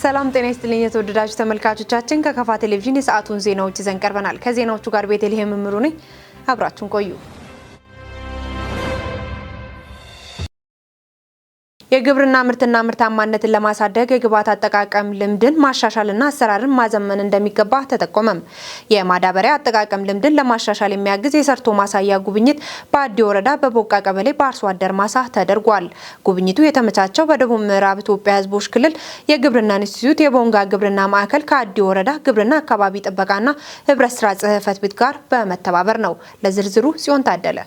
ሰላም ጤና ይስጥልኝ የተወደዳችሁ ተመልካቾቻችን ከከፋ ቴሌቪዥን የሰዓቱን ዜናዎች ይዘን ቀርበናል። ከዜናዎቹ ጋር ቤተልሔም ምሩ ነኝ። አብራችሁን ቆዩ። የግብርና ምርትና ምርታማነትን ለማሳደግ የግብዓት አጠቃቀም ልምድን ማሻሻልና አሰራርን ማዘመን እንደሚገባ ተጠቆመም። የማዳበሪያ አጠቃቀም ልምድን ለማሻሻል የሚያግዝ የሰርቶ ማሳያ ጉብኝት በአዲ ወረዳ በቦቃ ቀበሌ በአርሶ አደር ማሳ ተደርጓል። ጉብኝቱ የተመቻቸው በደቡብ ምዕራብ ኢትዮጵያ ሕዝቦች ክልል የግብርና ኢንስቲትዩት የቦንጋ ግብርና ማዕከል ከአዲ ወረዳ ግብርና አካባቢ ጥበቃና ህብረት ስራ ጽሕፈት ቤት ጋር በመተባበር ነው። ለዝርዝሩ ጽዮን ታደለ።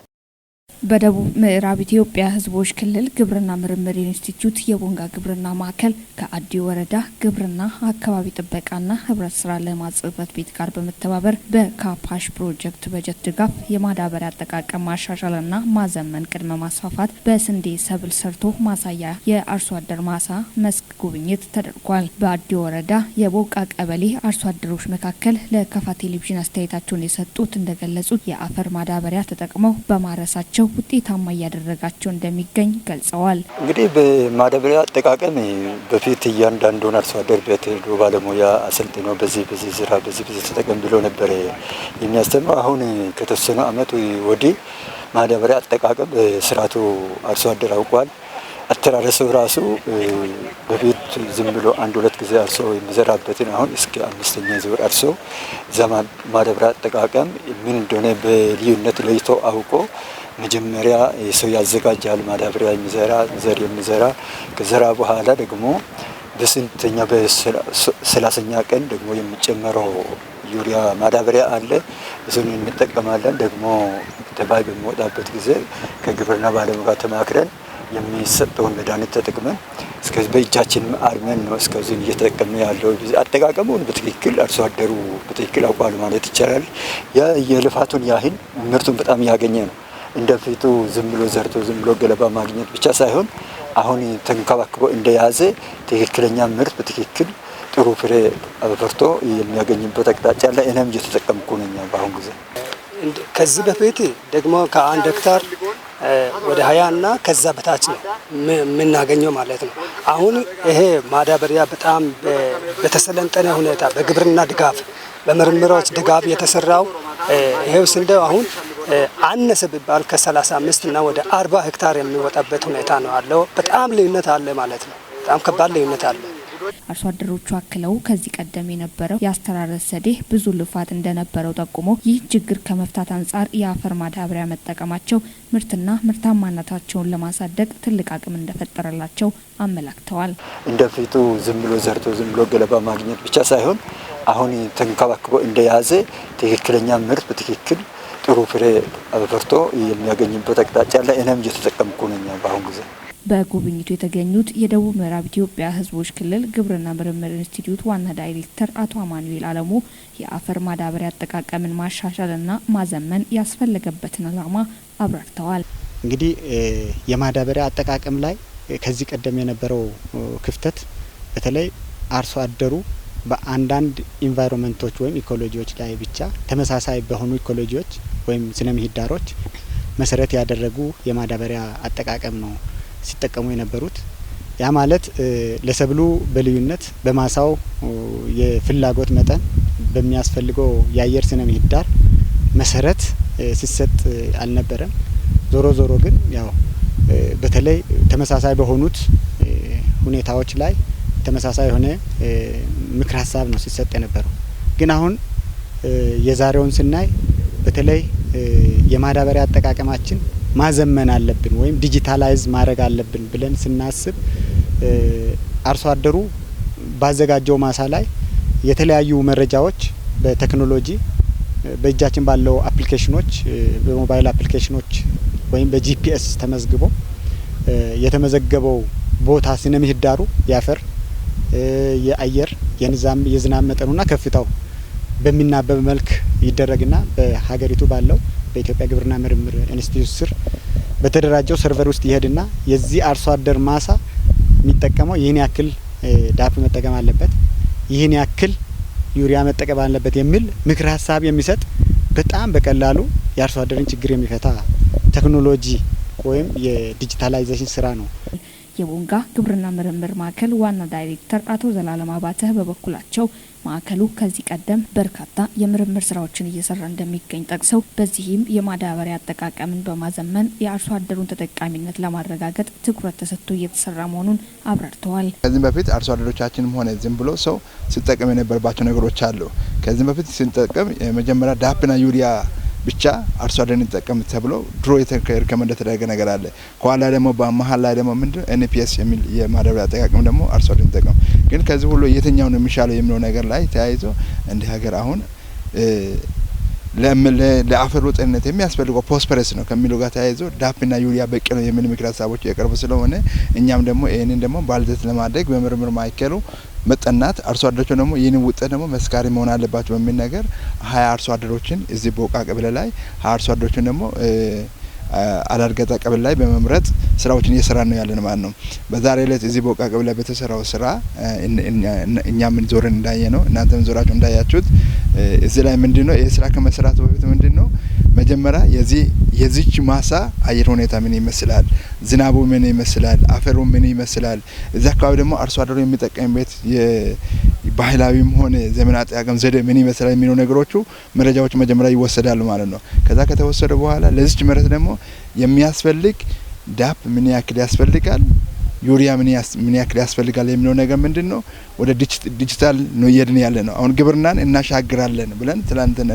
በደቡብ ምዕራብ ኢትዮጵያ ሕዝቦች ክልል ግብርና ምርምር ኢንስቲትዩት የቦንጋ ግብርና ማዕከል ከአዲ ወረዳ ግብርና አካባቢ ጥበቃና ህብረት ስራ ልማት ጽሕፈት ቤት ጋር በመተባበር በካፓሽ ፕሮጀክት በጀት ድጋፍ የማዳበሪያ አጠቃቀም ማሻሻልና ማዘመን ቅድመ ማስፋፋት በስንዴ ሰብል ሰርቶ ማሳያ የአርሶ አደር ማሳ መስክ ጉብኝት ተደርጓል። በአዲ ወረዳ የቦቃ ቀበሌ አርሶ አደሮች መካከል ለከፋ ቴሌቪዥን አስተያየታቸውን የሰጡት እንደገለጹት የአፈር ማዳበሪያ ተጠቅመው በማረሳቸው ውጤታማ እያደረጋቸው እንደሚገኝ ገልጸዋል። እንግዲህ በማዳበሪያ አጠቃቀም በፊት እያንዳንዱን አርሶ አደር ቤት ሄዶ ባለሙያ አሰልጥኖ በዚህ ስራ በዚህ ተጠቀም ብሎ ነበር የሚያስተምረው። አሁን ከተወሰነ ዓመት ወዲህ ማዳበሪያ አጠቃቀም ስርዓቱ አርሶ አደር አውቋል። አተራረሱ ራሱ በፊት ዝም ብሎ አንድ ሁለት ጊዜ አርሶ የሚዘራበትን አሁን እስከ 5ኛ ዙር አርሶ ዘመን ማዳበሪያ አጠቃቀም ምን እንደሆነ በልዩነት ለይቶ አውቆ መጀመሪያ ሰው ያዘጋጃል። ማዳበሪያ የሚዘራ ዘር የሚዘራ ከዘራ በኋላ ደግሞ በስንተኛ በ30ኛ ቀን ደግሞ የሚጨመረው ዩሪያ ማዳበሪያ አለ። እሱን እንጠቀማለን። ደግሞ ተባይ በሚወጣበት ጊዜ ከግብርና ባለሙያ ተማክረን የሚሰጠውን መድኃኒት ተጠቅመን እስከዚህ በእጃችን አርመን ነው እስከዚህ እየተጠቀምን ያለው። አጠቃቀሙን በትክክል አርሶ አደሩ በትክክል አውቋል ማለት ይቻላል። ያ የልፋቱን ያህል ምርቱን በጣም ያገኘ ነው። እንደፊቱ ዝም ብሎ ዘርቶ ዝም ብሎ ገለባ ማግኘት ብቻ ሳይሆን አሁን ተንከባክቦ እንደያዘ ትክክለኛ ምርት በትክክል ጥሩ ፍሬ አፍርቶ የሚያገኝበት አቅጣጫ ላይ እኔም እየተጠቀምኩ ነኝ በአሁን ጊዜ። ከዚህ በፊት ደግሞ ከ1 ሄክታር ወደ 20 እና ከዛ በታች ነው የምናገኘው ማለት ነው። አሁን ይሄ ማዳበሪያ በጣም በተሰለጠነ ሁኔታ በግብርና ድጋፍ በምርምሮች ድጋፍ የተሰራው ይሄው ስንዴው አሁን አነሰ ቢባል ከ35 እና ወደ 40 ሄክታር የሚወጣበት ሁኔታ ነው አለው። በጣም ልዩነት አለ ማለት ነው። በጣም ከባድ ልዩነት አለ። አርሶ አደሮቹ አክለው ከዚህ ቀደም የነበረው የአስተራረስ ዘዴ ብዙ ልፋት እንደነበረው ጠቁሞ ይህ ችግር ከመፍታት አንጻር የአፈር ማዳበሪያ መጠቀማቸው ምርትና ምርታማነታቸውን ለማሳደግ ትልቅ አቅም እንደፈጠረላቸው አመላክተዋል። እንደፊቱ ዝም ብሎ ዘርቶ ዝም ብሎ ገለባ ማግኘት ብቻ ሳይሆን አሁን ተንከባክቦ እንደያዘ ትክክለኛ ምርት በትክክል ጥሩ ፍሬ አፍርቶ የሚያገኝበት አቅጣጫ ላይ እኔም እየተጠቀምኩ ነኝ በአሁን ጊዜ። በጉብኝቱ የተገኙት የደቡብ ምዕራብ ኢትዮጵያ ሕዝቦች ክልል ግብርና ምርምር ኢንስቲትዩት ዋና ዳይሬክተር አቶ አማኑኤል አለሙ የአፈር ማዳበሪያ አጠቃቀምን ማሻሻልና ማዘመን ያስፈለገበትን ዓላማ አብራርተዋል። እንግዲህ የማዳበሪያ አጠቃቀም ላይ ከዚህ ቀደም የነበረው ክፍተት በተለይ አርሶ አደሩ በአንዳንድ ኢንቫይሮንመንቶች ወይም ኢኮሎጂዎች ላይ ብቻ ተመሳሳይ በሆኑ ኢኮሎጂዎች ወይም ስነ ምህዳሮች መሰረት ያደረጉ የማዳበሪያ አጠቃቀም ነው ሲጠቀሙ የነበሩት። ያ ማለት ለሰብሉ በልዩነት በማሳው የፍላጎት መጠን በሚያስፈልገው የአየር ስነ ምህዳር መሰረት ሲሰጥ አልነበረም። ዞሮ ግን ያው በተለይ ተመሳሳይ በሆኑት ሁኔታዎች ላይ ተመሳሳይ የሆነ ምክር ሀሳብ ነው ሲሰጥ የነበረው። ግን አሁን የዛሬውን ስናይ በተለይ የማዳበሪያ አጠቃቀማችን ማዘመን አለብን ወይም ዲጂታላይዝ ማድረግ አለብን ብለን ስናስብ አርሶ አደሩ ባዘጋጀው ማሳ ላይ የተለያዩ መረጃዎች በቴክኖሎጂ በእጃችን ባለው አፕሊኬሽኖች በሞባይል አፕሊኬሽኖች ወይም በጂፒኤስ ተመዝግቦ የተመዘገበው ቦታ ስነ ምህዳሩ ያፈር የአየር የዝናብ መጠኑና ከፍታው በሚናበብ መልክ ይደረግና በሀገሪቱ ባለው በኢትዮጵያ ግብርና ምርምር ኢንስቲትዩት ስር በተደራጀው ሰርቨር ውስጥ ይሄድና የዚህ አርሶ አደር ማሳ የሚጠቀመው ይህን ያክል ዳፕ መጠቀም አለበት፣ ይህን ያክል ዩሪያ መጠቀም አለበት የሚል ምክር ሀሳብ የሚሰጥ በጣም በቀላሉ የአርሶ አደርን ችግር የሚፈታ ቴክኖሎጂ ወይም የዲጂታላይዜሽን ስራ ነው። የቦንጋ ግብርና ምርምር ማዕከል ዋና ዳይሬክተር አቶ ዘላለም አባተ በበኩላቸው ማዕከሉ ከዚህ ቀደም በርካታ የምርምር ስራዎችን እየሰራ እንደሚገኝ ጠቅሰው በዚህም የማዳበሪያ አጠቃቀምን በማዘመን የአርሶ አደሩን ተጠቃሚነት ለማረጋገጥ ትኩረት ተሰጥቶ እየተሰራ መሆኑን አብራርተዋል። ከዚህ በፊት አርሶ አደሮቻችንም ሆነ ዝም ብሎ ሰው ሲጠቀም የነበረባቸው ነገሮች አሉ። ከዚህ በፊት ስንጠቀም የመጀመሪያ ዳፕና ዩሪያ ብቻ አርሶ አደርን ይጠቀም ተብሎ ድሮ የተከመደ ተደረገ ነገር አለ። ከኋላ ደግሞ በመሀል ላይ ደግሞ ምንድነው ኤንፒኤስ የሚል የማዳበሪያ አጠቃቀም ደግሞ አርሶ አደርን ይጠቀም። ግን ከዚህ ሁሉ የትኛው ነው የሚሻለው የሚለው ነገር ላይ ተያይዞ እንደ ሀገር አሁን ለአፈሩ ጤንነት የሚያስፈልገው ፎስፈረስ ነው ከሚለው ጋር ተያይዞ ዳፕና ዩሪያ በቂ ነው የሚል ምክር ሀሳቦች የቀርቡ ስለሆነ እኛም ደግሞ ይሄንን ደግሞ ባልደት ለማድረግ በምርምር ማዕከሉ መጠናት አርሶ አደሮች ደግሞ ይህን ውጤት ደግሞ መስካሪ መሆን አለባቸው በሚል ነገር 20 አርሶ አደሮችን እዚህ ቦቃ ቀበሌ ላይ 20 አርሶ አደሮችን ደግሞ አላርገጣ ቀበሌ ላይ በመምረጥ ስራዎችን እየሰራን ነው ያለን ማለት ነው። በዛሬ ዕለት እዚህ ቦቃ ቀበሌ በተሰራው ስራ እኛም ዞረን እንዳየ ነው እናንተም ዞራችሁ እንዳያችሁት እዚህ ላይ ምንድነው ይሄ ስራ ከመሰራቱ በፊት ምንድነው መጀመሪያ የዚች ማሳ አየር ሁኔታ ምን ይመስላል፣ ዝናቡ ምን ይመስላል፣ አፈሩ ምን ይመስላል፣ እዛ አካባቢ ደግሞ አርሶ አደሩ የሚጠቀምበት ባህላዊም ሆነ ዘመናዊ አጠቃቀም ዘዴ ምን ይመስላል የሚለው ነገሮቹ መረጃዎች መጀመሪያ ይወሰዳሉ ማለት ነው። ከዛ ከተወሰደ በኋላ ለዚች መሬት ደግሞ የሚያስፈልግ ዳፕ ምን ያክል ያስፈልጋል፣ ዩሪያ ምን ያክል ያስፈልጋል የሚለው ነገር ምንድነው ወደ ዲጂታል ነው እየሄድን ያለ ነው። አሁን ግብርናን እናሻግራለን ብለን ትላንትን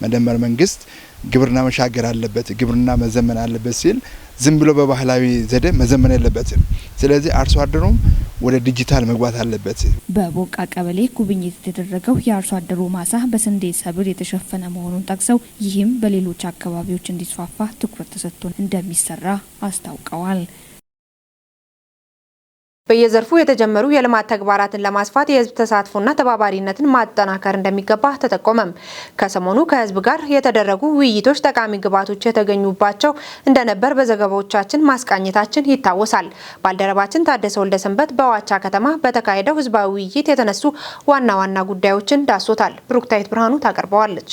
መደመር መንግስት ግብርና መሻገር አለበት፣ ግብርና መዘመን አለበት ሲል ዝም ብሎ በባህላዊ ዘዴ መዘመን የለበትም። ስለዚህ አርሶ አደሩም ወደ ዲጂታል መግባት አለበት። በቦቃ ቀበሌ ጉብኝት የተደረገው የአርሶ አደሩ ማሳ በስንዴ ሰብል የተሸፈነ መሆኑን ጠቅሰው ይህም በሌሎች አካባቢዎች እንዲስፋፋ ትኩረት ተሰጥቶ እንደሚሰራ አስታውቀዋል። በየዘርፉ የተጀመሩ የልማት ተግባራትን ለማስፋት የህዝብ ተሳትፎና ተባባሪነትን ማጠናከር እንደሚገባ ተጠቆመም። ከሰሞኑ ከህዝብ ጋር የተደረጉ ውይይቶች ጠቃሚ ግብዓቶች የተገኙባቸው እንደነበር በዘገባዎቻችን ማስቃኘታችን ይታወሳል። ባልደረባችን ታደሰ ወልደሰንበት በዋቻ ከተማ በተካሄደው ህዝባዊ ውይይት የተነሱ ዋና ዋና ጉዳዮችን ዳሶታል። ብሩክታይት ብርሃኑ ታቀርበዋለች።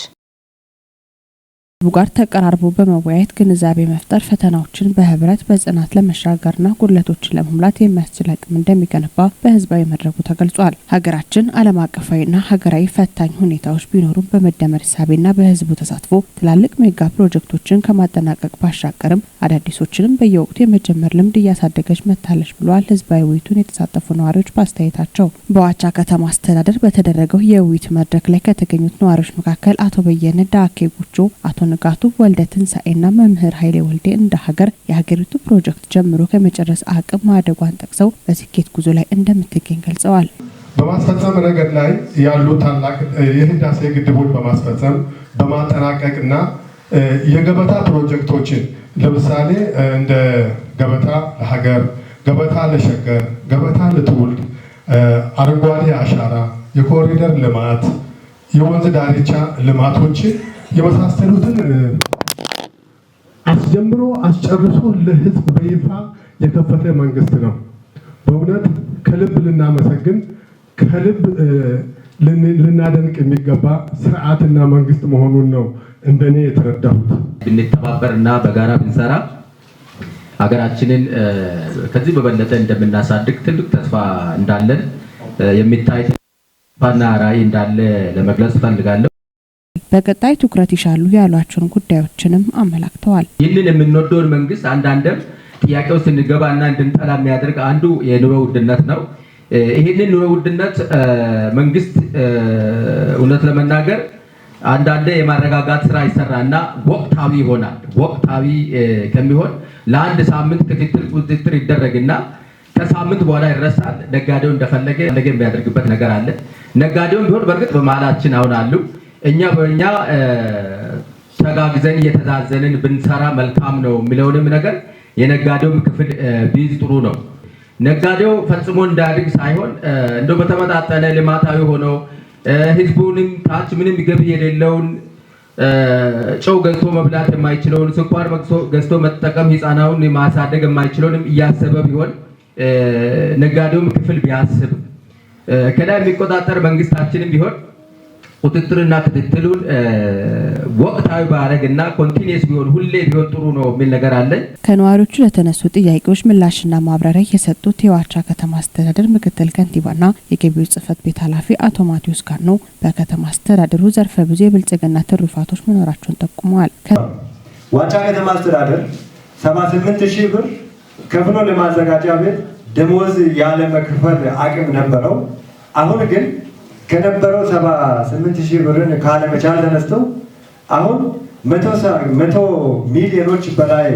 ጋር ተቀራርቦ በመወያየት ግንዛቤ መፍጠር ፈተናዎችን በህብረት በጽናት ለመሻገርና ጉድለቶችን ለመሙላት የሚያስችል አቅም እንደሚገነባ በህዝባዊ መድረኩ ተገልጿል። ሀገራችን ዓለም አቀፋዊና ሀገራዊ ፈታኝ ሁኔታዎች ቢኖሩም በመደመር ሂሳቤና በህዝቡ ተሳትፎ ትላልቅ ሜጋ ፕሮጀክቶችን ከማጠናቀቅ ባሻገርም አዳዲሶችንም በየወቅቱ የመጀመር ልምድ እያሳደገች መታለች ብሏል። ህዝባዊ ውይይቱን የተሳተፉ ነዋሪዎች በአስተያየታቸው በዋቻ ከተማ አስተዳደር በተደረገው የውይይት መድረክ ላይ ከተገኙት ነዋሪዎች መካከል አቶ በየነ ዳኬ ጉጆ፣ አቶ ንጋቱ ወልደ ትንሳኤና መምህር ኃይሌ ወልዴ እንደ ሀገር የሀገሪቱ ፕሮጀክት ጀምሮ ከመጨረስ አቅም ማደጓን ጠቅሰው በስኬት ጉዞ ላይ እንደምትገኝ ገልጸዋል። በማስፈጸም ረገድ ላይ ያሉ ታላቅ የህዳሴ ግድቦች በማስፈጸም በማጠናቀቅና የገበታ ፕሮጀክቶችን ለምሳሌ እንደ ገበታ ለሀገር፣ ገበታ ለሸገር፣ ገበታ ለትውልድ፣ አረንጓዴ አሻራ፣ የኮሪደር ልማት፣ የወንዝ ዳርቻ ልማቶችን የመሳሰሉትን አስጀምሮ አስጨርሶ ለህዝብ በይፋ የከፈተ መንግስት ነው። በእውነት ከልብ ልናመሰግን ከልብ ልናደንቅ የሚገባ ስርዓትና መንግስት መሆኑን ነው እንደኔ የተረዳሁት። ብንተባበርና በጋራ ብንሰራ ሀገራችንን ከዚህ በበለጠ እንደምናሳድግ ትልቅ ተስፋ እንዳለን የሚታይ ተስፋና ራዕይ እንዳለ ለመግለጽ ፈልጋለሁ። በቀጣይ ትኩረት ይሻሉ ያሏቸውን ጉዳዮችንም አመላክተዋል። ይህንን የምንወደውን መንግስት አንዳንድም ጥያቄው ስንገባና እንድንጠላ የሚያደርግ አንዱ የኑሮ ውድነት ነው። ይህንን ኑሮ ውድነት መንግስት እውነት ለመናገር አንዳንዴ የማረጋጋት ስራ ይሰራና ወቅታዊ ይሆናል። ወቅታዊ ከሚሆን ለአንድ ሳምንት ቁጥጥር ይደረግና ከሳምንት በኋላ ይረሳል። ነጋዴው እንደፈለገ የሚያደርግበት ነገር አለ። ነጋዴውም ቢሆን በእርግጥ በመሀላችን አሁን አሉ። እኛ ተጋግዘን እየተዛዘንን ብንሰራ መልካም ነው የሚለውንም ነገር የነጋዴውም ክፍል ቢይዝ ጥሩ ነው። ነጋዴው ፈጽሞ እንዳያድግ ሳይሆን እንደው በተመጣጠነ ልማታዊ ሆኖ ህዝቡንም ታች ምንም ገቢ የሌለውን ጨው ገዝቶ መብላት የማይችለውን ስኳር ገዝቶ መጠቀም ህፃናውን ማሳደግ የማይችለውንም እያሰበ ቢሆን ነጋዴውም ክፍል ቢያስብ ከላይ የሚቆጣጠር መንግስታችንም ቢሆን ቁጥጥርና ክትትሉን ወቅታዊ ባረግና ኮንቲኒየስ ቢሆን ሁሌ ቢሆን ጥሩ ነው የሚል ነገር አለ። ከነዋሪዎቹ ለተነሱ ጥያቄዎች ምላሽና ማብራሪያ የሰጡት የዋቻ ከተማ አስተዳደር ምክትል ከንቲባና የገቢዎች ጽሕፈት ቤት ኃላፊ አቶ ማቴዎስ ጋኖ በከተማ አስተዳደሩ ዘርፈ ብዙ የብልጽግና ትሩፋቶች መኖራቸውን ጠቁመዋል። ዋቻ ከተማ አስተዳደር 78,000 ብር ከፍሎ ለማዘጋጃ ቤት ደሞዝ ያለ መክፈል አቅም ነበረው። አሁን ግን ከነበረው 78,000 ብርን ካለመቻል ተነስተው አሁን 100 ሚሊዮኖች በላይ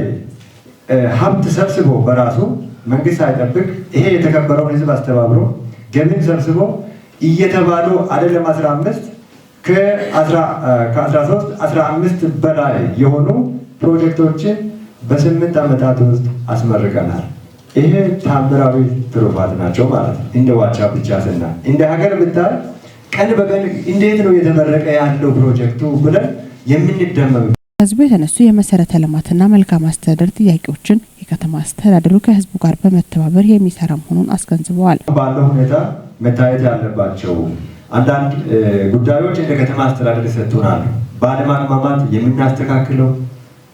ሀብት ሰብስቦ በራሱ መንግስት ሳይጠብቅ ይሄ የተከበረውን ህዝብ አስተባብሮ ገቢን ሰብስቦ እየተባሉ አይደለም 15 ከ13 15 በላይ የሆኑ ፕሮጀክቶችን በ8 ዓመታት ውስጥ አስመርቀናል። ይሄ ታምራዊ ትሩፋት ናቸው ማለት ነው። እንደ ዋቻ ብቻ ስና እንደ ሀገር ብታይ ቀን በቀን እንዴት ነው የተመረቀ ያለው ፕሮጀክቱ ብለን የምንደመም ህዝቡ የተነሱ የመሰረተ ልማትና መልካም አስተዳደር ጥያቄዎችን የከተማ አስተዳደሩ ከህዝቡ ጋር በመተባበር የሚሰራ መሆኑን አስገንዝበዋል። ባለው ሁኔታ መታየት ያለባቸው አንዳንድ ጉዳዮች እንደ ከተማ አስተዳደር ይሰጡናል። ባለማቅማማት የምናስተካክለው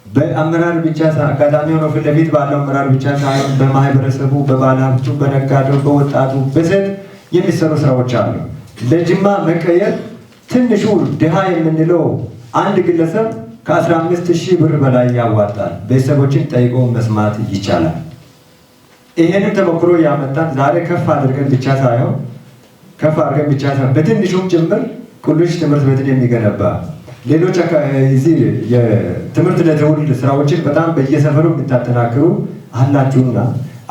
በአመራር ብቻ አጋጣሚ ሆኖ ፊት ለፊት ባለው አመራር ብቻ ሳይሆን በማህበረሰቡ፣ በባለሀብቱ፣ በነጋዴው፣ በወጣቱ፣ በሴት የሚሰሩ ስራዎች አሉ። ለጅማ መቀየር ትንሹ ድሃ የምንለው አንድ ግለሰብ ከ15,000 ብር በላይ ያዋጣል። ቤተሰቦችን ጠይቆ መስማት ይቻላል። ይሄንን ተሞክሮ ያመጣን ዛሬ ከፍ አድርገን ብቻ ሳይሆን በትንሹም ጭምር ቁልሽ ትምህርት ቤትን የሚገነባ ሌሎች እዚህ የትምህርት ለትውልድ ስራዎችን በጣም በየሰፈሩ የምታጠናክሩ አላችሁና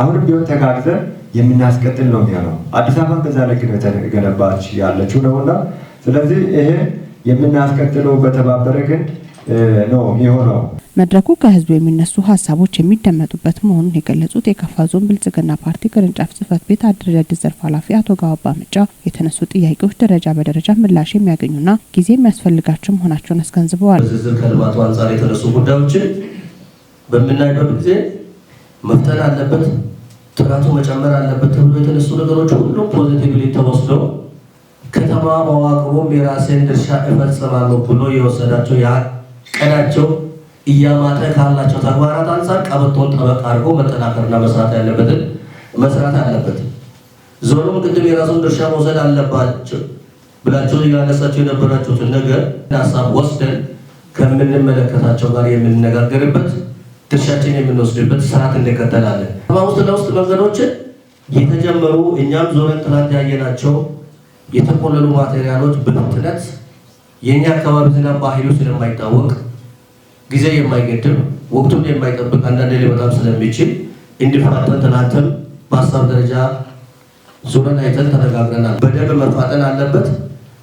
አሁንም ቢሆን ተጋግዘን የምናስቀጥል ነው የሚሆነው። አዲስ አበባ በዛ ልክ ነው የተገነባች ያለችው ነውና ስለዚህ ይሄ የምናስቀጥለው በተባበረ ክንድ ነው የሚሆነው። መድረኩ ከህዝቡ የሚነሱ ሀሳቦች የሚደመጡበት መሆኑን የገለጹት የከፋ ዞን ብልጽግና ፓርቲ ቅርንጫፍ ጽሕፈት ቤት አደረጃጀት ዘርፍ ኃላፊ አቶ ጋባባ ምጫ የተነሱ ጥያቄዎች ደረጃ በደረጃ ምላሽ የሚያገኙና ጊዜ የሚያስፈልጋቸው መሆናቸውን አስገንዝበዋል። በዝርዝር ከልማቱ አንጻር የተነሱ ጉዳዮችን በምናይበት ጊዜ መፍጠን አለበት፣ ጥራቱ መጨመር አለበት ተብሎ የተነሱ ነገሮች ሁሉም ፖዚቲቭሊ ተወስደው ከተማ መዋቅሩም የራሴን ድርሻ እፈጽማለሁ ብሎ የወሰዳቸው ያቀዳቸው እያማጠ ካላቸው ተግባራት አንጻር ቀበቶን ጠበቅ አድርጎ መጠናከርና መስራት ያለበትን መስራት አለበት። ዞኑም ቅድም የራሱን ድርሻ መውሰድ አለባቸው ብላችሁ ያነሳችሁ የነበራችሁትን ነገር ሀሳብ ወስደን ከምንመለከታቸው ጋር የምንነጋገርበት ድርሻችን የምንወስድበት ስርዓት እንከተላለን። ውስጥ ለውስጥ መንገዶችን የተጀመሩ እኛም ዞረን ትናንት ያየናቸው የተቆለሉ ማቴሪያሎች በፍጥነት የኛ አካባቢ ዝናብ ባህሪው ስለማይታወቅ ጊዜ የማይገድብ ወቅቱን የማይጠብቅ አንዳንዴ ሊመጣም ስለሚችል እንዲፋጠን ትናንትም በሀሳብ ደረጃ ዞረን አይተን ተነጋግረናል። በደንብ መፋጠን አለበት።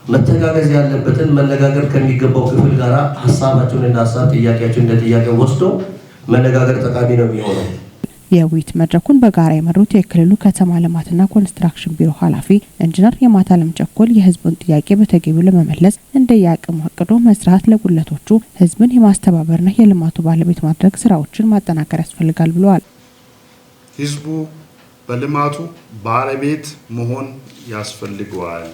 መተጋገዝ ያለበትን መነጋገር ከሚገባው ክፍል ጋራ ሀሳባቸውን እና ሀሳብ ጥያቄያቸውን እንደ ጥያቄ ወስዶ መነጋገር ጠቃሚ ነው የሚሆነው። የውይይት መድረኩን በጋራ የመሩት የክልሉ ከተማ ልማትና ኮንስትራክሽን ቢሮ ኃላፊ ኢንጂነር የማታለም ቸኮል የህዝቡን ጥያቄ በተገቢው ለመመለስ እንደየአቅሙ አቅዶ መስራት፣ ለጉለቶቹ ህዝብን የማስተባበርና የልማቱ ባለቤት ማድረግ ስራዎችን ማጠናከር ያስፈልጋል ብለዋል። ህዝቡ በልማቱ ባለቤት መሆን ያስፈልገዋል።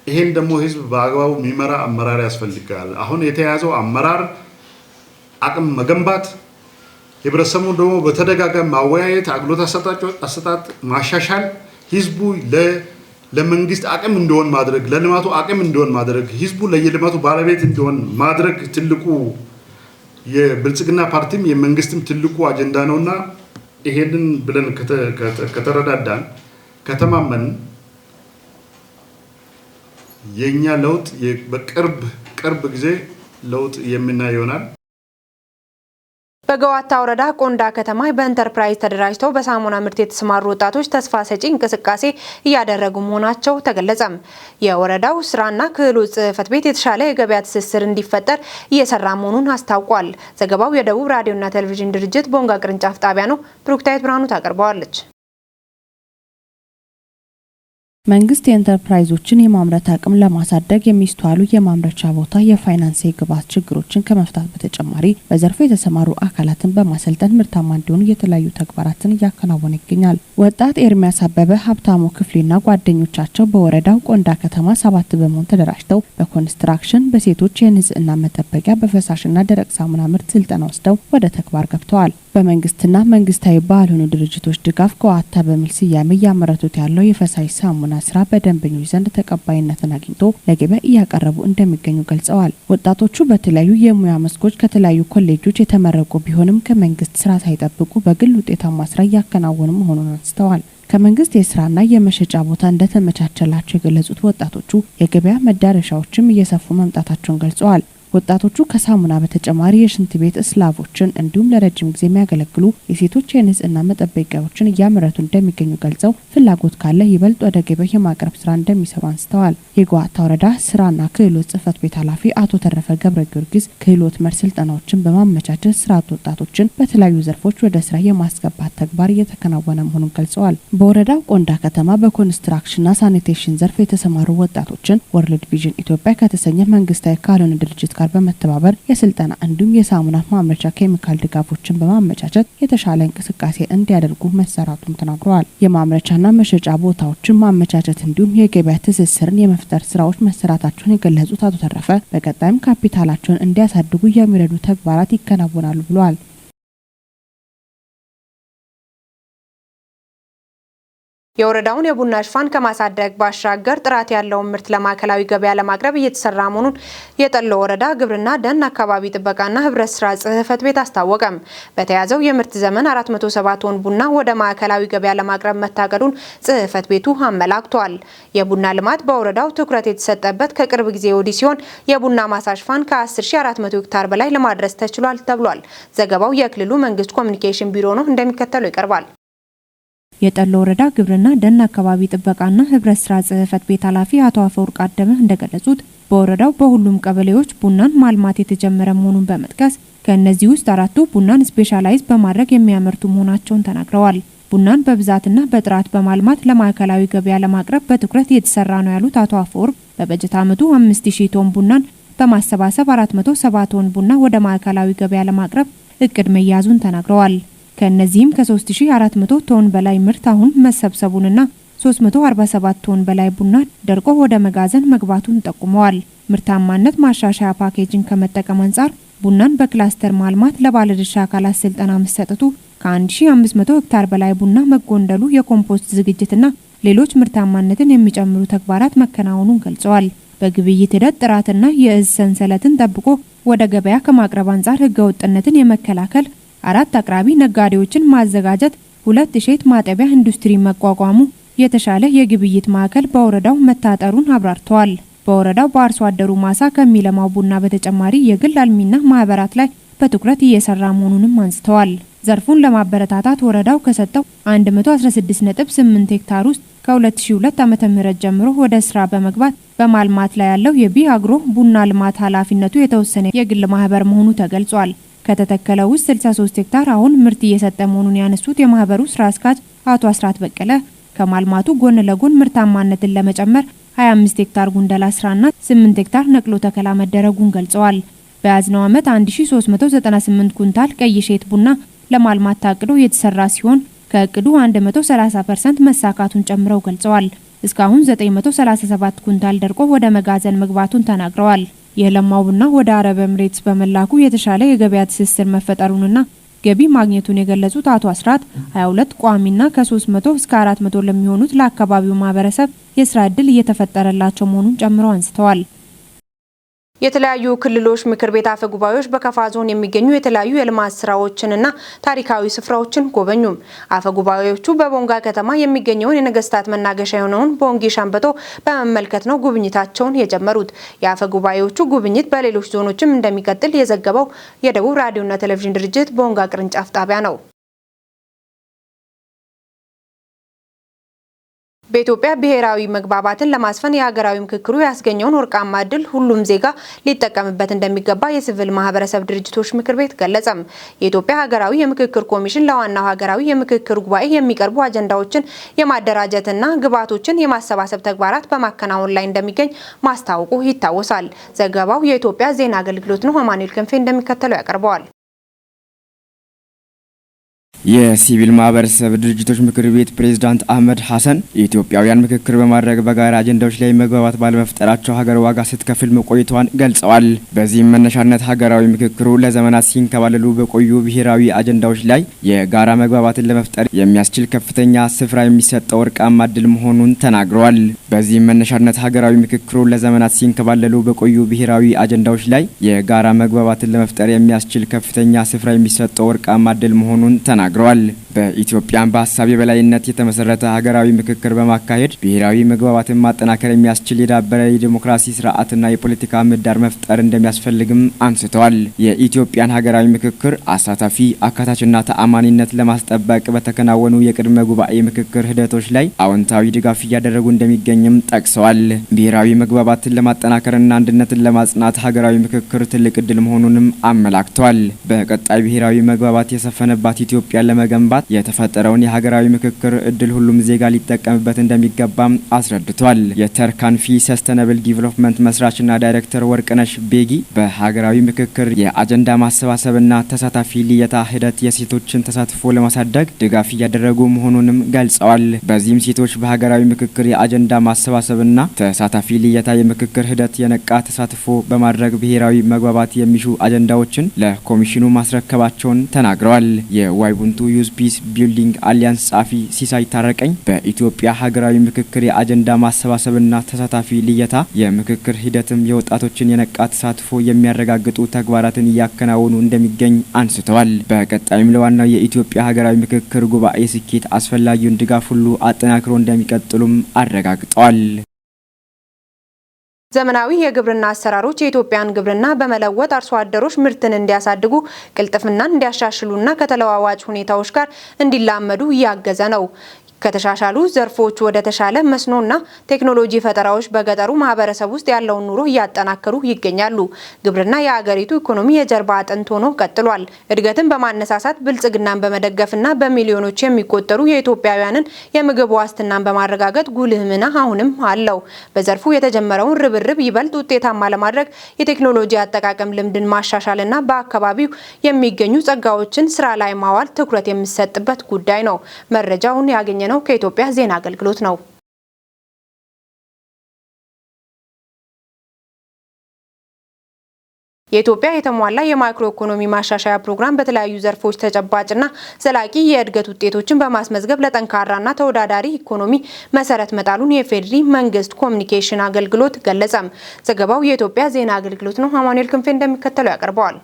ይሄን ደግሞ ህዝብ በአግባቡ የሚመራ አመራር ያስፈልጋል። አሁን የተያዘው አመራር አቅም መገንባት፣ ህብረተሰቡ ደግሞ በተደጋጋሚ ማወያየት፣ አገልግሎት አሰጣጥ ማሻሻል፣ ህዝቡ ለመንግስት አቅም እንዲሆን ማድረግ፣ ለልማቱ አቅም እንዲሆን ማድረግ፣ ህዝቡ ለየልማቱ ባለቤት እንዲሆን ማድረግ ትልቁ የብልጽግና ፓርቲም የመንግስትም ትልቁ አጀንዳ ነውና ይሄንን ብለን ከተረዳዳን ከተማመን የኛ ለውጥ በቅርብ ጊዜ ለውጥ የምናይ ይሆናል። በገዋታ ወረዳ ቆንዳ ከተማ በኢንተርፕራይዝ ተደራጅተው በሳሙና ምርት የተሰማሩ ወጣቶች ተስፋ ሰጪ እንቅስቃሴ እያደረጉ መሆናቸው ተገለጸም። የወረዳው ስራና ክህሎት ጽሕፈት ቤት የተሻለ የገበያ ትስስር እንዲፈጠር እየሰራ መሆኑን አስታውቋል። ዘገባው የደቡብ ራዲዮና ቴሌቪዥን ድርጅት ቦንጋ ቅርንጫፍ ጣቢያ ነው። ብሩክታይት ብርሃኑ ታቀርበዋለች። መንግስት የኢንተርፕራይዞችን የማምረት አቅም ለማሳደግ የሚስተዋሉ የማምረቻ ቦታ የፋይናንስ የግብዓት ችግሮችን ከመፍታት በተጨማሪ በዘርፉ የተሰማሩ አካላትን በማሰልጠን ምርታማ እንዲሆኑ የተለያዩ ተግባራትን እያከናወነ ይገኛል። ወጣት ኤርሚያስ አበበ፣ ሀብታሙ ክፍሌና ጓደኞቻቸው በወረዳው ቆንዳ ከተማ 7 በመሆን ተደራጅተው በኮንስትራክሽን፣ በሴቶች የንጽህና መጠበቂያ፣ በፈሳሽና ደረቅ ሳሙና ምርት ስልጠና ወስደው ወደ ተግባር ገብተዋል። በመንግስትና መንግስታዊ ባልሆኑ ድርጅቶች ድጋፍ ከዋታ በሚል ስያሜ እያመረቱት ያለው የፈሳሽ ሳሙና ስራ በደንበኞች ዘንድ ተቀባይነትን አግኝቶ ለገበያ እያቀረቡ እንደሚገኙ ገልጸዋል። ወጣቶቹ በተለያዩ የሙያ መስኮች ከተለያዩ ኮሌጆች የተመረቁ ቢሆንም ከመንግስት ስራ ሳይጠብቁ በግል ውጤታማ ስራ እያከናወኑ መሆኑን አንስተዋል። ከመንግስት የስራና የመሸጫ ቦታ እንደተመቻቸላቸው የገለጹት ወጣቶቹ የገበያ መዳረሻዎችም እየሰፉ መምጣታቸውን ገልጸዋል። ወጣቶቹ ከሳሙና በተጨማሪ የሽንት ቤት እስላቮችን እንዲሁም ለረጅም ጊዜ የሚያገለግሉ የሴቶች የንጽህና መጠበቂያዎችን እያመረቱ እንደሚገኙ ገልጸው ፍላጎት ካለ ይበልጥ ወደ ገበያ የማቅረብ ስራ እንደሚሰሩ አንስተዋል። የጓታ ወረዳ ስራና ክህሎት ጽህፈት ቤት ኃላፊ አቶ ተረፈ ገብረ ጊዮርጊስ ክህሎት መር ስልጠናዎችን በማመቻቸት ስርዓት ወጣቶችን በተለያዩ ዘርፎች ወደ ስራ የማስገባት ተግባር እየተከናወነ መሆኑን ገልጸዋል። በወረዳው ቆንዳ ከተማ በኮንስትራክሽንና ሳኒቴሽን ዘርፍ የተሰማሩ ወጣቶችን ወርልድ ቪዥን ኢትዮጵያ ከተሰኘ መንግስታዊ ካልሆነ ድርጅት ጋር በመተባበር የስልጠና እንዲሁም የሳሙና ማምረቻ ኬሚካል ድጋፎችን በማመቻቸት የተሻለ እንቅስቃሴ እንዲያደርጉ መሰራቱን ተናግረዋል። የማምረቻና መሸጫ ቦታዎችን ማመቻቸት እንዲሁም የገበያ ትስስርን የመፍጠር ስራዎች መሰራታቸውን የገለጹት አቶ ተረፈ በቀጣይም ካፒታላቸውን እንዲያሳድጉ የሚረዱ ተግባራት ይከናወናሉ ብለዋል። የወረዳውን የቡና ሽፋን ከማሳደግ ባሻገር ጥራት ያለውን ምርት ለማዕከላዊ ገበያ ለማቅረብ እየተሰራ መሆኑን የጠሎ ወረዳ ግብርና ደን አካባቢ ጥበቃና ህብረት ስራ ጽህፈት ቤት አስታወቀም። በተያዘው የምርት ዘመን 470 ቶን ቡና ወደ ማዕከላዊ ገበያ ለማቅረብ መታቀዱን ጽህፈት ቤቱ አመላክቷል። የቡና ልማት በወረዳው ትኩረት የተሰጠበት ከቅርብ ጊዜ ወዲህ ሲሆን የቡና ማሳ ሽፋን ከ10400 ሄክታር በላይ ለማድረስ ተችሏል ተብሏል። ዘገባው የክልሉ መንግስት ኮሚኒኬሽን ቢሮ ነው፣ እንደሚከተለው ይቀርባል። የጠሎ ወረዳ ግብርና ደን አካባቢ ጥበቃና ህብረት ስራ ጽህፈት ቤት ኃላፊ አቶ አፈወርቅ አደመ እንደገለጹት በወረዳው በሁሉም ቀበሌዎች ቡናን ማልማት የተጀመረ መሆኑን በመጥቀስ ከእነዚህ ውስጥ 4ቱ ቡናን ስፔሻላይዝ በማድረግ የሚያመርቱ መሆናቸውን ተናግረዋል። ቡናን በብዛትና በጥራት በማልማት ለማዕከላዊ ገበያ ለማቅረብ በትኩረት እየተሰራ ነው ያሉት አቶ አፈወርቅ በበጀት ዓመቱ 5000 ቶን ቡናን በማሰባሰብ 470 ቶን ቡና ወደ ማዕከላዊ ገበያ ለማቅረብ እቅድ መያዙን ተናግረዋል። ከነዚህም ከ3400 ቶን በላይ ምርት አሁን መሰብሰቡንና 347 ቶን በላይ ቡና ደርቆ ወደ መጋዘን መግባቱን ጠቁመዋል። ምርታማነት ማሻሻያ ፓኬጅን ከመጠቀም አንጻር ቡናን በክላስተር ማልማት ለባለድርሻ አካላት ስልጠና መሰጠቱ፣ ከ1500 ሄክታር በላይ ቡና መጎንደሉ፣ የኮምፖስት ዝግጅትና ሌሎች ምርታማነትን የሚጨምሩ ተግባራት መከናወኑን ገልጸዋል። በግብይት ሂደት ጥራትና የእዝ ሰንሰለትን ጠብቆ ወደ ገበያ ከማቅረብ አንጻር ህገወጥነትን የመከላከል 4 አቅራቢ ነጋዴዎችን ማዘጋጀት፣ 2 እሸት ማጠቢያ ኢንዱስትሪ መቋቋሙ፣ የተሻለ የግብይት ማዕከል በወረዳው መታጠሩን አብራርተዋል። በወረዳው በአርሶ አደሩ ማሳ ከሚለማው ቡና በተጨማሪ የግል አልሚና ማህበራት ላይ በትኩረት እየሰራ መሆኑንም አንስተዋል። ዘርፉን ለማበረታታት ወረዳው ከሰጠው 116.8 ሄክታር ውስጥ ከ2002 ዓ.ም ጀምሮ ወደ ስራ በመግባት በማልማት ላይ ያለው የቢ አግሮ ቡና ልማት ኃላፊነቱ የተወሰነ የግል ማህበር መሆኑ ተገልጿል። ከተተከለው ውስጥ 63 ሄክታር አሁን ምርት እየሰጠ መሆኑን ያነሱት የማህበሩ ስራ አስኪያጅ አቶ አስራት በቀለ ከማልማቱ ጎን ለጎን ምርታማነትን ለመጨመር 25 ሄክታር ጉንደላ ስራና 8 ሄክታር ነቅሎ ተከላ መደረጉን ገልጸዋል። በያዝነው ዓመት 1398 ኩንታል ቀይ እሸት ቡና ለማልማት ታቅዶ የተሰራ ሲሆን ከእቅዱ 130% መሳካቱን ጨምረው ገልጸዋል። እስካሁን 937 ኩንታል ደርቆ ወደ መጋዘን መግባቱን ተናግረዋል። የለማው ቡና ወደ አረብ ኤምሬትስ በመላኩ የተሻለ የገበያ ትስስር መፈጠሩንና ገቢ ማግኘቱን የገለጹት አቶ አስራት 22 ቋሚና ከ300 እስከ 400 ለሚሆኑት ለአካባቢው ማህበረሰብ የስራ ዕድል እየተፈጠረላቸው መሆኑን ጨምረው አንስተዋል። የተለያዩ ክልሎች ምክር ቤት አፈ ጉባኤዎች በከፋ ዞን የሚገኙ የተለያዩ የልማት ስራዎችንና ታሪካዊ ስፍራዎችን ጎበኙ። አፈ ጉባኤዎቹ በቦንጋ ከተማ የሚገኘውን የነገስታት መናገሻ የሆነውን ቦንጊ ሻምበቶ በመመልከት ነው ጉብኝታቸውን የጀመሩት። የአፈ ጉባኤዎቹ ጉብኝት በሌሎች ዞኖችም እንደሚቀጥል የዘገበው የደቡብ ራዲዮና ቴሌቪዥን ድርጅት ቦንጋ ቅርንጫፍ ጣቢያ ነው። በኢትዮጵያ ብሔራዊ መግባባትን ለማስፈን የሀገራዊ ምክክሩ ያስገኘውን ወርቃማ እድል ሁሉም ዜጋ ሊጠቀምበት እንደሚገባ የሲቪል ማህበረሰብ ድርጅቶች ምክር ቤት ገለጸም። የኢትዮጵያ ሀገራዊ የምክክር ኮሚሽን ለዋናው ሀገራዊ የምክክር ጉባኤ የሚቀርቡ አጀንዳዎችን የማደራጀትና ግብዓቶችን የማሰባሰብ ተግባራት በማከናወን ላይ እንደሚገኝ ማስታወቁ ይታወሳል። ዘገባው የኢትዮጵያ ዜና አገልግሎት ነው። አማኑኤል ክንፌ እንደሚከተለው ያቀርበዋል። የሲቪል ማህበረሰብ ድርጅቶች ምክር ቤት ፕሬዝዳንት አህመድ ሐሰን የኢትዮጵያውያን ምክክር በማድረግ በጋራ አጀንዳዎች ላይ መግባባት ባለመፍጠራቸው ሀገር ዋጋ ስትከፍል መቆየቷን ገልጸዋል። በዚህም መነሻነት ሀገራዊ ምክክሩ ለዘመናት ሲንከባለሉ በቆዩ ብሔራዊ አጀንዳዎች ላይ የጋራ መግባባትን ለመፍጠር የሚያስችል ከፍተኛ ስፍራ የሚሰጠው ወርቃማ እድል መሆኑን ተናግረዋል። በዚህም መነሻነት ሀገራዊ ምክክሩ ለዘመናት ሲንከባለሉ በቆዩ ብሔራዊ አጀንዳዎች ላይ የጋራ መግባባትን ለመፍጠር የሚያስችል ከፍተኛ ስፍራ የሚሰጠው ወርቃማ እድል መሆኑን ተናግረዋል። በኢትዮጵያ በሀሳብ የበላይነት የተመሰረተ ሀገራዊ ምክክር በማካሄድ ብሔራዊ መግባባትን ማጠናከር የሚያስችል የዳበረ የዲሞክራሲ ስርዓትና የፖለቲካ ምህዳር መፍጠር እንደሚያስፈልግም አንስተዋል። የኢትዮጵያን ሀገራዊ ምክክር አሳታፊ፣ አካታችና ተአማኒነት ለማስጠበቅ በተከናወኑ የቅድመ ጉባኤ ምክክር ሂደቶች ላይ አዎንታዊ ድጋፍ እያደረጉ እንደሚገኝም ጠቅሰዋል። ብሔራዊ መግባባትን ለማጠናከርና አንድነትን ለማጽናት ሀገራዊ ምክክር ትልቅ እድል መሆኑንም አመላክተዋል። በቀጣይ ብሔራዊ መግባባት የሰፈነባት ኢትዮጵያ ለመገንባት የተፈጠረውን የሀገራዊ ምክክር እድል ሁሉም ዜጋ ሊጠቀምበት እንደሚገባም አስረድቷል። የተርካንፊ ሰስተነብል ዲቨሎፕመንት መስራችና ዳይሬክተር ወርቅነሽ ቤጊ በሀገራዊ ምክክር የአጀንዳ ማሰባሰብና ተሳታፊ ልየታ ሂደት የሴቶችን ተሳትፎ ለማሳደግ ድጋፍ እያደረጉ መሆኑንም ገልጸዋል። በዚህም ሴቶች በሀገራዊ ምክክር የአጀንዳ ማሰባሰብና ተሳታፊ ልየታ የምክክር ሂደት የነቃ ተሳትፎ በማድረግ ብሔራዊ መግባባት የሚሹ አጀንዳዎችን ለኮሚሽኑ ማስረከባቸውን ተናግረዋል። የዋይቡንቱ ዩዝ ፒስ ቢልዲንግ አሊያንስ ጸሐፊ ሲሳይ ታረቀኝ በኢትዮጵያ ሀገራዊ ምክክር የአጀንዳ ማሰባሰብና ተሳታፊ ልየታ የምክክር ሂደትም የወጣቶችን የነቃ ተሳትፎ የሚያረጋግጡ ተግባራትን እያከናወኑ እንደሚገኝ አንስተዋል። በቀጣይም ለዋናው የኢትዮጵያ ሀገራዊ ምክክር ጉባኤ ስኬት አስፈላጊውን ድጋፍ ሁሉ አጠናክሮ እንደሚቀጥሉም አረጋግጠዋል። ዘመናዊ የግብርና አሰራሮች የኢትዮጵያን ግብርና በመለወጥ አርሶ አደሮች ምርትን እንዲያሳድጉ፣ ቅልጥፍናን እንዲያሻሽሉና ከተለዋዋጭ ሁኔታዎች ጋር እንዲላመዱ እያገዘ ነው። ከተሻሻሉ ዘርፎች ወደ ተሻለ መስኖና ቴክኖሎጂ ፈጠራዎች በገጠሩ ማህበረሰብ ውስጥ ያለውን ኑሮ እያጠናከሩ ይገኛሉ። ግብርና የአገሪቱ ኢኮኖሚ የጀርባ አጥንት ሆኖ ቀጥሏል። እድገትን በማነሳሳት ብልጽግናን በመደገፍና በሚሊዮኖች የሚቆጠሩ የኢትዮጵያውያንን የምግብ ዋስትናን በማረጋገጥ ጉልህ ሚና አሁንም አለው። በዘርፉ የተጀመረውን ርብርብ ይበልጥ ውጤታማ ለማድረግ የቴክኖሎጂ አጠቃቀም ልምድን ማሻሻልና በአካባቢው የሚገኙ ጸጋዎችን ስራ ላይ ማዋል ትኩረት የሚሰጥበት ጉዳይ ነው። መረጃውን ያገኘ ነው ከኢትዮጵያ ዜና አገልግሎት ነው። የኢትዮጵያ የተሟላ የማክሮ ኢኮኖሚ ማሻሻያ ፕሮግራም በተለያዩ ዘርፎች ተጨባጭና ዘላቂ የእድገት ውጤቶችን በማስመዝገብ ለጠንካራና ተወዳዳሪ ኢኮኖሚ መሰረት መጣሉን የፌዴሪ መንግስት ኮሚኒኬሽን አገልግሎት ገለጸም። ዘገባው የኢትዮጵያ ዜና አገልግሎት ነው። አማኑኤል ክንፌ እንደሚከተለው ያቀርበዋል።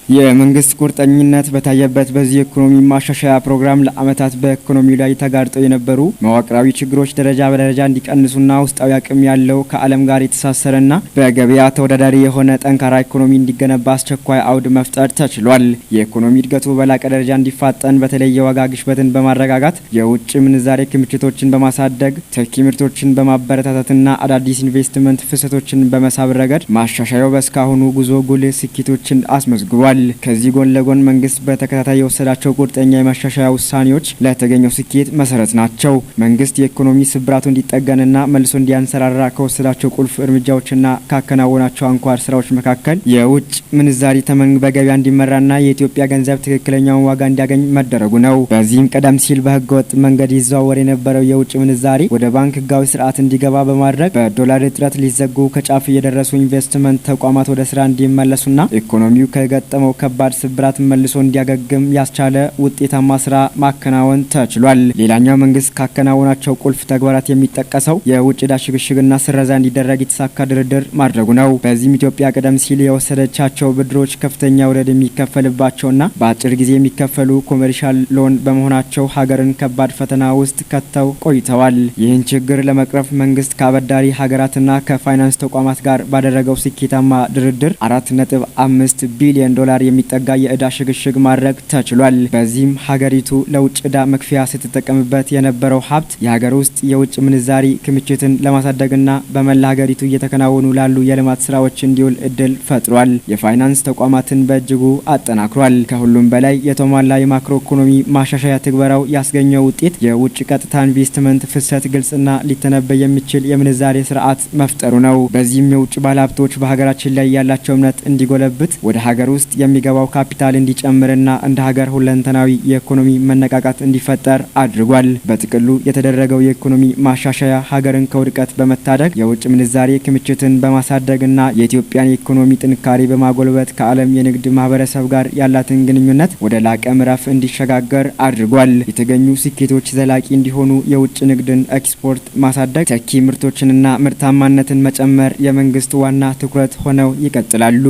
የመንግስት ቁርጠኝነት በታየበት በዚህ የኢኮኖሚ ማሻሻያ ፕሮግራም ለዓመታት በኢኮኖሚው ላይ ተጋርጠው የነበሩ መዋቅራዊ ችግሮች ደረጃ በደረጃ እንዲቀንሱና ውስጣዊ አቅም ያለው ከዓለም ጋር የተሳሰረና በገበያ ተወዳዳሪ የሆነ ጠንካራ ኢኮኖሚ እንዲገነባ አስቸኳይ አውድ መፍጠር ተችሏል። የኢኮኖሚ እድገቱ በላቀ ደረጃ እንዲፋጠን በተለይ የዋጋ ግሽበትን በማረጋጋት የውጭ ምንዛሬ ክምችቶችን በማሳደግ ተኪ ምርቶችን በማበረታታትና አዳዲስ ኢንቨስትመንት ፍሰቶችን በመሳብ ረገድ ማሻሻያው በእስካሁኑ ጉዞ ጉልህ ስኬቶችን አስመዝግቧል። ከዚህ ጎን ለጎን መንግስት በተከታታይ የወሰዳቸው ቁርጠኛ የማሻሻያ ውሳኔዎች ለተገኘው ስኬት መሰረት ናቸው። መንግስት የኢኮኖሚ ስብራቱ እንዲጠገንና መልሶ እንዲያንሰራራ ከወሰዳቸው ቁልፍ እርምጃዎችና ካከናወናቸው አንኳር ስራዎች መካከል የውጭ ምንዛሪ ተመን በገበያ እንዲመራና የኢትዮጵያ ገንዘብ ትክክለኛውን ዋጋ እንዲያገኝ መደረጉ ነው። በዚህም ቀደም ሲል በህገወጥ መንገድ ይዘዋወር የነበረው የውጭ ምንዛሪ ወደ ባንክ ህጋዊ ስርዓት እንዲገባ በማድረግ በዶላር እጥረት ሊዘጉ ከጫፍ የደረሱ ኢንቨስትመንት ተቋማት ወደ ስራ እንዲመለሱና ኢኮኖሚው ከገጠመው ከባድ ስብራት መልሶ እንዲያገግም ያስቻለ ውጤታማ ስራ ማከናወን ተችሏል። ሌላኛው መንግስት ካከናወናቸው ቁልፍ ተግባራት የሚጠቀሰው የውጭ ዕዳ ሽግሽግና ስረዛ እንዲደረግ የተሳካ ድርድር ማድረጉ ነው። በዚህም ኢትዮጵያ ቀደም ሲል የወሰደቻቸው ብድሮች ከፍተኛ ወለድ የሚከፈልባቸውና በአጭር ጊዜ የሚከፈሉ ኮሜርሻል ሎን በመሆናቸው ሀገርን ከባድ ፈተና ውስጥ ከተው ቆይተዋል። ይህን ችግር ለመቅረፍ መንግስት ከአበዳሪ ሀገራትና ከፋይናንስ ተቋማት ጋር ባደረገው ስኬታማ ድርድር 4.5 ቢሊዮን ዶላር የሚጠጋ የዕዳ ሽግሽግ ማድረግ ተችሏል። በዚህም ሀገሪቱ ለውጭ ዕዳ መክፈያ ስትጠቀምበት የነበረው ሀብት የሀገር ውስጥ የውጭ ምንዛሪ ክምችትን ለማሳደግና በመላ ሀገሪቱ እየተከናወኑ ላሉ የልማት ስራዎች እንዲውል እድል ፈጥሯል። የፋይናንስ ተቋማትን በእጅጉ አጠናክሯል። ከሁሉም በላይ የተሟላ የማክሮ ኢኮኖሚ ማሻሻያ ትግበራው ያስገኘው ውጤት የውጭ ቀጥታ ኢንቨስትመንት ፍሰት ግልጽና ሊተነበይ የሚችል የምንዛሬ ስርዓት መፍጠሩ ነው። በዚህም የውጭ ባለሀብቶች በሀገራችን ላይ ያላቸው እምነት እንዲጎለብት፣ ወደ ሀገር ውስጥ የሚገባው ካፒታል እንዲጨምርና እንደ ሀገር ሁለንተናዊ የኢኮኖሚ መነቃቃት እንዲፈጠር አድርጓል። በጥቅሉ የተደረገው የኢኮኖሚ ማሻሻያ ሀገርን ከውድቀት በመታደግ የውጭ ምንዛሬ ክምችትን በማሳደግና የኢትዮጵያን የኢኮኖሚ ጥንካሬ በማጎልበት ከዓለም የንግድ ማህበረሰብ ጋር ያላትን ግንኙነት ወደ ላቀ ምዕራፍ እንዲሸጋገር አድርጓል። የተገኙ ስኬቶች ዘላቂ እንዲሆኑ የውጭ ንግድን ኤክስፖርት ማሳደግ፣ ተኪ ምርቶችንና ምርታማነትን መጨመር የመንግስት ዋና ትኩረት ሆነው ይቀጥላሉ።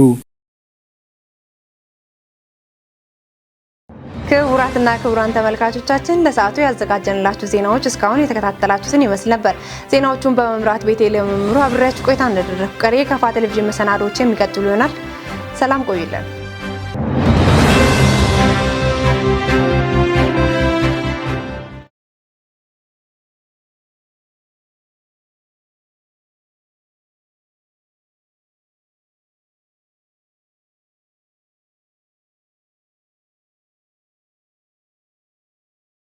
ክቡራትና ክቡራን ተመልካቾቻችን ለሰዓቱ ያዘጋጀንላችሁ ዜናዎች እስካሁን የተከታተላችሁትን ይመስል ነበር። ዜናዎቹን በመምራት ቤቴሌም መምሩ አብሬያችሁ ቆይታ እንዳደረኩ ቀሪ ከፋ ቴሌቪዥን መሰናዶዎች የሚቀጥሉ ይሆናል። ሰላም ቆዩልን።